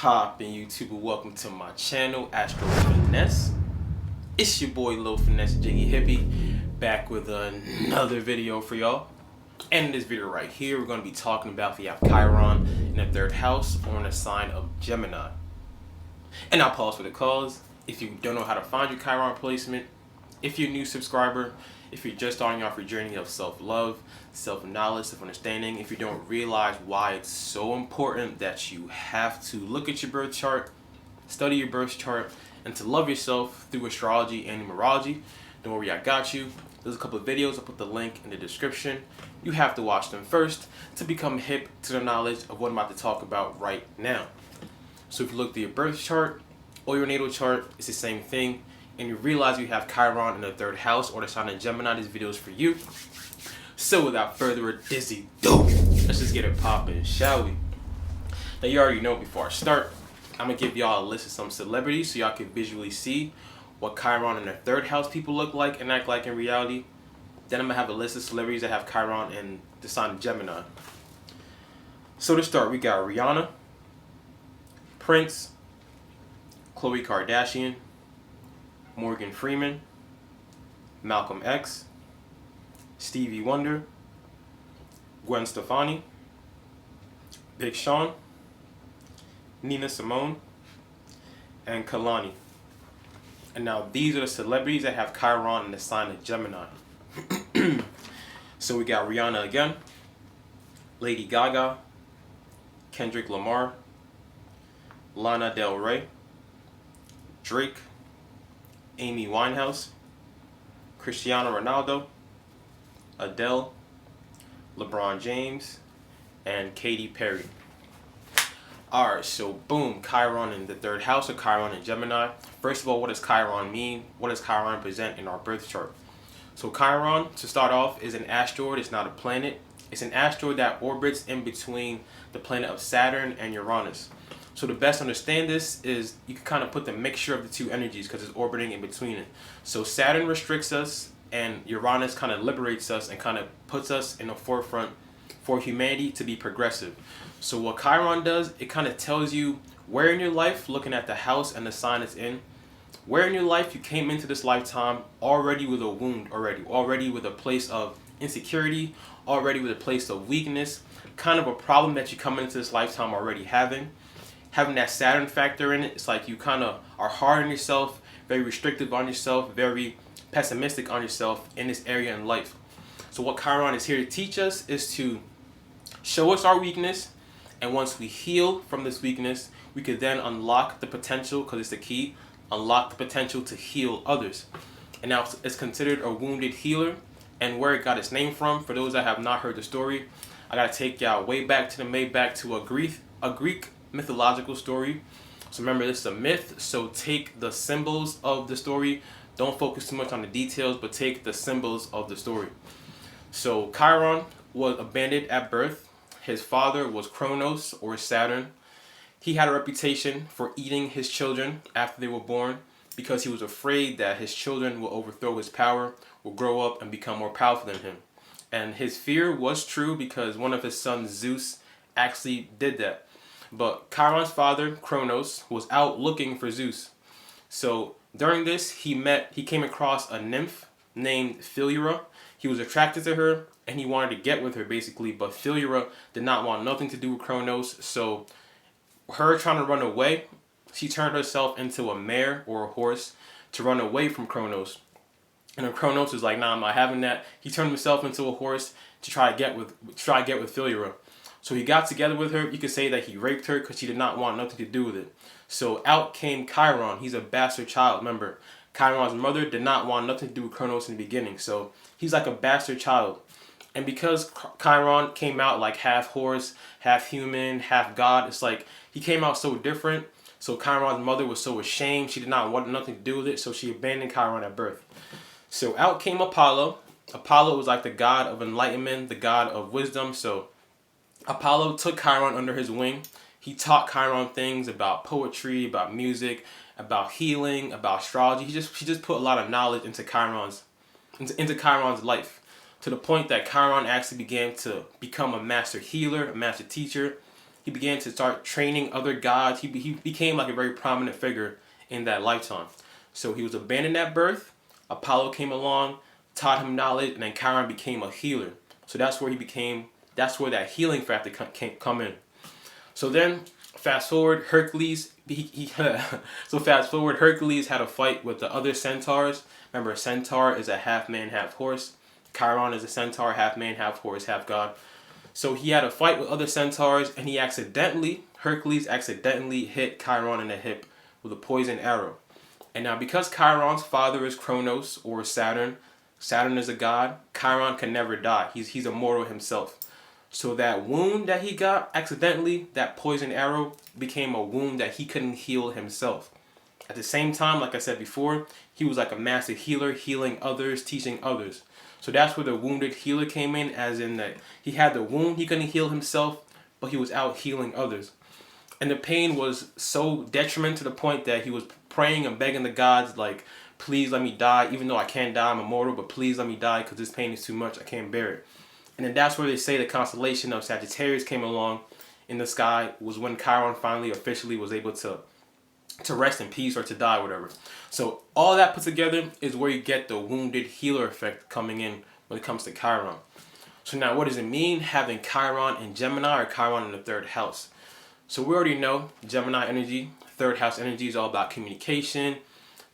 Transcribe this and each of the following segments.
poppin' YouTube, welcome to my channel, Astro Finesse. It's your boy Lil Finesse Jiggy Hippie, back with another video for y'all. And in this video right here, we're going to be talking about if you have Chiron in the third house or in the sign of Gemini. And I'll pause for the cause. If you don't know how to find your Chiron placement, if you're a new subscriber, if you're just starting off your journey of self-love, self-knowledge, self-understanding, if you don't realize why it's so important that you have to look at your birth chart, study your birth chart, and to love yourself through astrology and numerology, don't worry, I got you. There's a couple of videos, I'll put the link in the description. You have to watch them first to become hip to the knowledge of what I'm about to talk about right now. So if you look at your birth chart or your natal chart, it's the same thing, and you realize you have Chiron in the third house or the sign of Gemini, this video is for you. So without further ado, let's just get it poppin', shall we? Now you already know before I start, I'm gonna give y'all a list of some celebrities so y'all can visually see what Chiron in their third house people look like and act like in reality. Then I'm gonna have a list of celebrities that have Chiron in the sign of Gemini. So to start, we got Rihanna, Prince, Khloe Kardashian, Morgan Freeman, Malcolm X, Stevie Wonder, Gwen Stefani, Big Sean, Nina Simone, and Kalani. And now these are the celebrities that have Chiron in the sign of Gemini. So we got Rihanna again, Lady Gaga, Kendrick Lamar, Lana Del Rey, Drake, Amy Winehouse, Cristiano Ronaldo, Adele, LeBron James, and Katy Perry. Alright, so boom, Chiron in the third house or Chiron in Gemini. First of all, what does Chiron mean? What does Chiron present in our birth chart? So Chiron, to start off, is an asteroid. It's not a planet. It's an asteroid that orbits in between the planet of Saturn and Uranus. So the best to understand this is you can kind of put the mixture of the two energies because it's orbiting in between it. So Saturn restricts us and Uranus kind of liberates us and kind of puts us in the forefront for humanity to be progressive. So what Chiron does, it kind of tells you where in your life, looking at the house and the sign it's in, where in your life you came into this lifetime already with a wound, already with a place of insecurity, already with a place of weakness, kind of a problem that you come into this lifetime already having that Saturn factor in it. It's like you kind of are hard on yourself, very restrictive on yourself, very pessimistic on yourself in this area in life. So what Chiron is here to teach us is to show us our weakness, and once we heal from this weakness, we could then unlock the potential, because it's the key, unlock the potential to heal others. And now it's considered a wounded healer, and where it got its name from, for those that have not heard the story, I gotta take y'all way back to a Greek mythological story. So remember, this is a myth, so take the symbols of the story. Don't focus too much on the details, but take the symbols of the story. So Chiron was abandoned at birth. His father was Kronos, or Saturn. He had a reputation for eating his children after they were born because he was afraid that his children will overthrow his power, will grow up and become more powerful than him. And his fear was true because one of his sons, Zeus, actually did that. But Chiron's father, Kronos, was out looking for Zeus. So during this, he came across a nymph named Philyra. He was attracted to her and he wanted to get with her basically, but Philyra did not want nothing to do with Kronos. So her trying to run away, she turned herself into a mare or a horse to run away from Kronos. And then Kronos was like, nah, I'm not having that. He turned himself into a horse to try to get with Philyra. So he got together with her. You could say that he raped her because she did not want nothing to do with it. So out came Chiron. He's a bastard child. Remember, Chiron's mother did not want nothing to do with Kronos in the beginning. So he's like a bastard child. And because Chiron came out like half horse, half human, half god, it's like he came out so different. So Chiron's mother was so ashamed. She did not want nothing to do with it. So she abandoned Chiron at birth. So out came Apollo. Apollo was like the god of enlightenment, the god of wisdom. So Apollo took Chiron under his wing. He taught Chiron things about poetry, about music, about healing, about astrology. He just put a lot of knowledge into Chiron's life, to the point that Chiron actually began to become a master healer, a master teacher. he began to start training other gods. He became like a very prominent figure in that lifetime. So he was abandoned at birth. Apollo came along, taught him knowledge, and then Chiron became a healer. So that's where that's where that healing factor come in. So then, fast forward, Hercules. So fast forward, Hercules had a fight with the other centaurs. Remember, a centaur is a half man, half horse. Chiron is a centaur, half man, half horse, half god. So he had a fight with other centaurs, and Hercules accidentally hit Chiron in the hip with a poison arrow. And now, because Chiron's father is Kronos or Saturn is a god, Chiron can never die. He's immortal himself. So that wound that he got accidentally, that poison arrow, became a wound that he couldn't heal himself. At the same time, like I said before, he was like a master healer, healing others, teaching others. So that's where the wounded healer came in, as in that he had the wound, he couldn't heal himself, but he was out healing others. And the pain was so detrimental to the point that he was praying and begging the gods, like, please let me die, even though I can't die, I'm immortal, but please let me die because this pain is too much, I can't bear it. And then that's where they say the constellation of Sagittarius came along in the sky, was when Chiron finally officially was able to rest in peace or to die, whatever. So all that put together is where you get the wounded healer effect coming in when it comes to Chiron. So now what does it mean having Chiron in Gemini or Chiron in the third house? So we already know Gemini energy, third house energy is all about communication.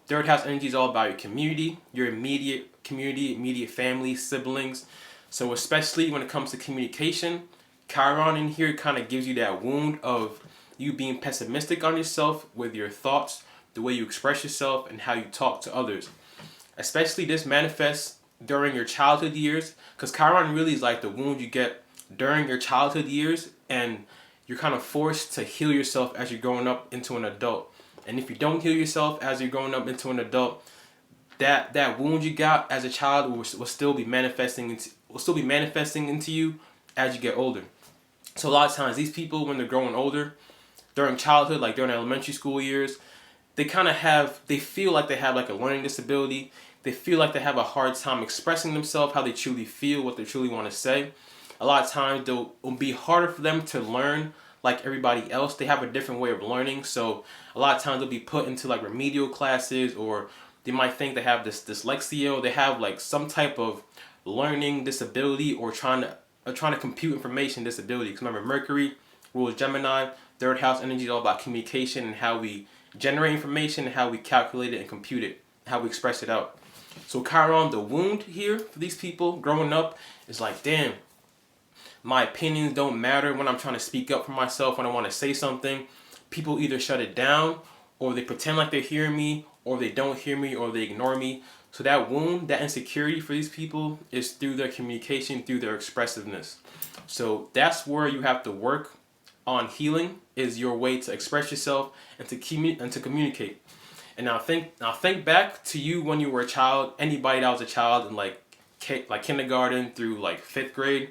Third house energy is all about your community, your immediate community, immediate family, siblings. So especially when it comes to communication, Chiron in here kind of gives you that wound of you being pessimistic on yourself with your thoughts, the way you express yourself, and how you talk to others. Especially this manifests during your childhood years, because Chiron really is like the wound you get during your childhood years, and you're kind of forced to heal yourself as you're growing up into an adult. And if you don't heal yourself as you're growing up into an adult, that wound you got as a child will still be manifesting into you as you get older. So a lot of times these people, when they're growing older, during childhood, like during elementary school years, they feel like they have like a learning disability. They feel like they have a hard time expressing themselves, how they truly feel, what they truly want to say. A lot of times it'll be harder for them to learn like everybody else. They have a different way of learning. So a lot of times they'll be put into like remedial classes, or they might think they have this dyslexia, or they have like some type of learning disability, or trying to compute information disability. Because remember, Mercury rules Gemini. Third house energy is all about communication and how we generate information and how we calculate it and compute it, how we express it out. So Chiron, the wound here for these people growing up is like, damn, my opinions don't matter when I'm trying to speak up for myself, when I want to say something. People either shut it down, or they pretend like they're hearing me, or they don't hear me, or they ignore me. So that wound, that insecurity for these people is through their communication, through their expressiveness. So that's where you have to work on healing, is your way to express yourself and to communicate. And now think back to you when you were a child, anybody that was a child in like kindergarten through like 5th grade.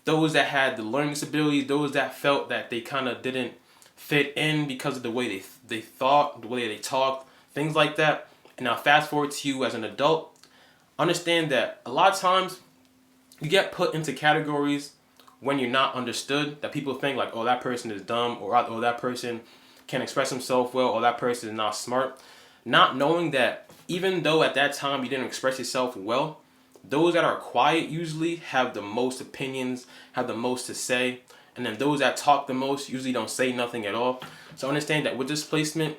Those that had the learning disabilities, those that felt that they kind of didn't fit in because of the way they thought, the way they talked, things like that. And now fast forward to you as an adult, understand that a lot of times you get put into categories when you're not understood, that people think like, oh, that person is dumb, or oh, that person can't express himself well, or that person is not smart. Not knowing that even though at that time you didn't express yourself well, those that are quiet usually have the most opinions, have the most to say, and then those that talk the most usually don't say nothing at all. So understand that with this placement,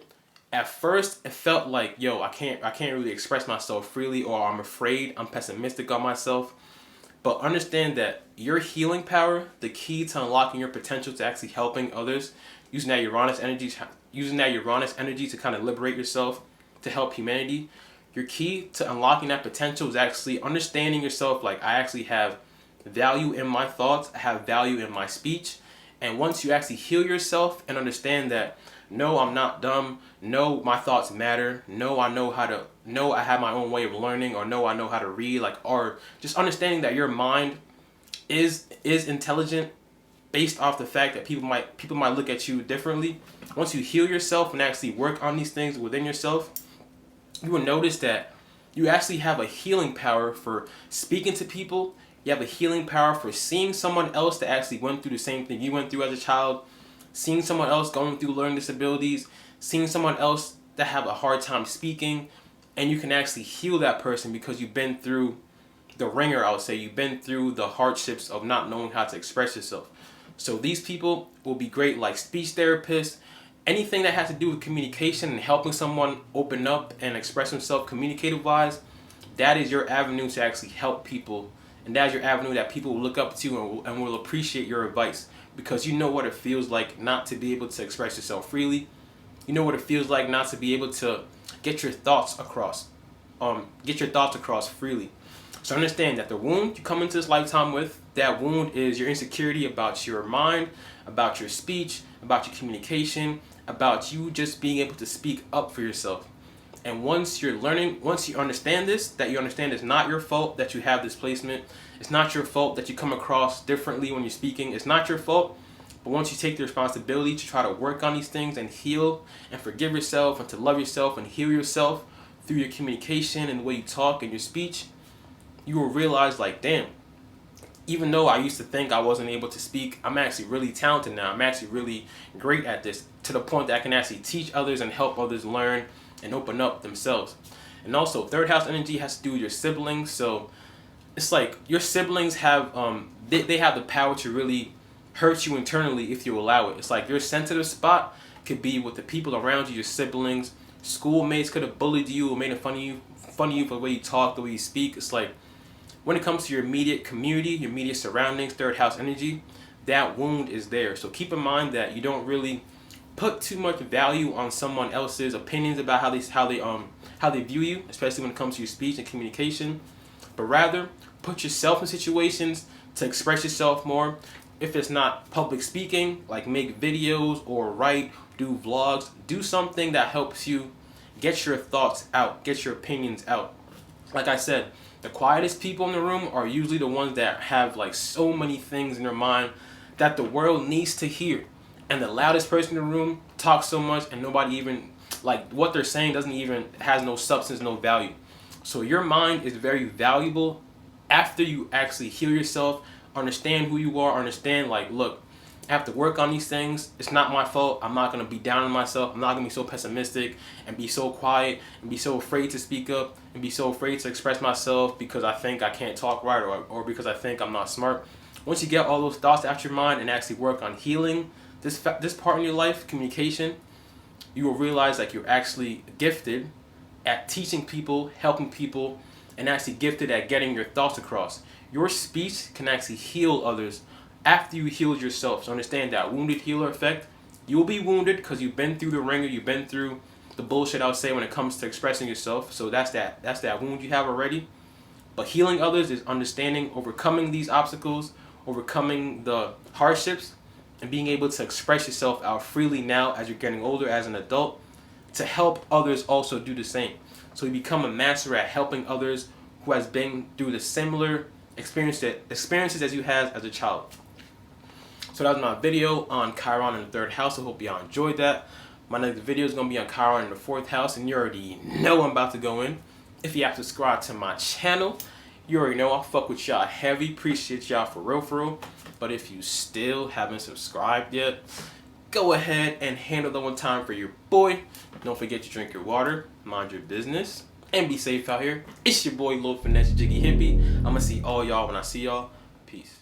at first it felt like, yo, I can't really express myself freely, or I'm afraid, I'm pessimistic on myself. But understand that your healing power, the key to unlocking your potential to actually helping others, using that Uranus energy to kind of liberate yourself, to help humanity. Your key to unlocking that potential is actually understanding yourself like, I actually have value in my thoughts, I have value in my speech. And once you actually heal yourself and understand that, no, I'm not dumb, no, my thoughts matter, no, I have my own way of learning, or no, I know how to read, like, or just understanding that your mind is intelligent based off the fact that people might look at you differently. Once you heal yourself and actually work on these things within yourself, you will notice that you actually have a healing power for speaking to people You have a healing power for seeing someone else that actually went through the same thing you went through as a child, seeing someone else going through learning disabilities, seeing someone else that have a hard time speaking, and you can actually heal that person because you've been through the ringer, I would say. You've been through the hardships of not knowing how to express yourself. So these people will be great like speech therapists, anything that has to do with communication and helping someone open up and express himself communicative wise. That is your avenue to actually help people, and that is your avenue that people will look up to and will appreciate your advice, because you know what it feels like not to be able to express yourself freely. You know what it feels like not to be able to get your thoughts across freely. So understand that the wound you come into this lifetime with, that wound is your insecurity about your mind, about your speech, about your communication, about you just being able to speak up for yourself. And once you understand this, that you understand it's not your fault that you have this placement. It's not your fault that you come across differently when you're speaking. It's not your fault. But once you take the responsibility to try to work on these things and heal and forgive yourself and to love yourself and heal yourself through your communication and the way you talk and your speech, you will realize like, damn, even though I used to think I wasn't able to speak, I'm actually really talented now. I'm actually really great at this, to the point that I can actually teach others and help others learn and open up themselves. And also, third house energy has to do with your siblings. So it's like your siblings have they have the power to really hurt you internally if you allow it. It's like your sensitive spot could be with the people around you, your siblings. Schoolmates could have bullied you or made fun of you for the way you talk, the way you speak. It's like, when it comes to your immediate community, your immediate surroundings, third house energy, that wound is there. So keep in mind that you don't really put too much value on someone else's opinions about how they view you, especially when it comes to your speech and communication. But rather, put yourself in situations to express yourself more. If it's not public speaking, like make videos or write, do vlogs, do something that helps you get your thoughts out, get your opinions out. Like I said, the quietest people in the room are usually the ones that have like so many things in their mind that the world needs to hear. And the loudest person in the room talks so much and nobody even, like, what they're saying has no substance, no value. So your mind is very valuable after you actually heal yourself, understand who you are, understand like, look, I have to work on these things. It's not my fault. I'm not going to be down on myself. I'm not going to be so pessimistic and be so quiet and be so afraid to speak up and be so afraid to express myself because I think I can't talk right or because I think I'm not smart. Once you get all those thoughts out your mind and actually work on healing this part in your life, communication, you will realize like you're actually gifted at teaching people, helping people, and actually gifted at getting your thoughts across. Your speech can actually heal others after you healed yourself. So understand that wounded healer effect. You will be wounded because you've been through the ringer, you've been through the bullshit, I would say, when it comes to expressing yourself. So that's that wound you have already. But healing others is understanding, overcoming these obstacles, overcoming the hardships, and being able to express yourself out freely now as you're getting older, as an adult, to help others also do the same. So you become a master at helping others who has been through the similar experiences as you had as a child. So that was my video on Chiron in the third house. I hope y'all enjoyed that. My next video is going to be on Chiron in the fourth house, and you already know I'm about to go in. If you have subscribed to my channel, you already know I fuck with y'all heavy. Appreciate y'all for real. But if you still haven't subscribed yet, go ahead and handle that one time for your boy. Don't forget to drink your water, mind your business, and be safe out here. It's your boy, Lil Finesse Jiggy Hippie. I'm going to see all y'all when I see y'all. Peace.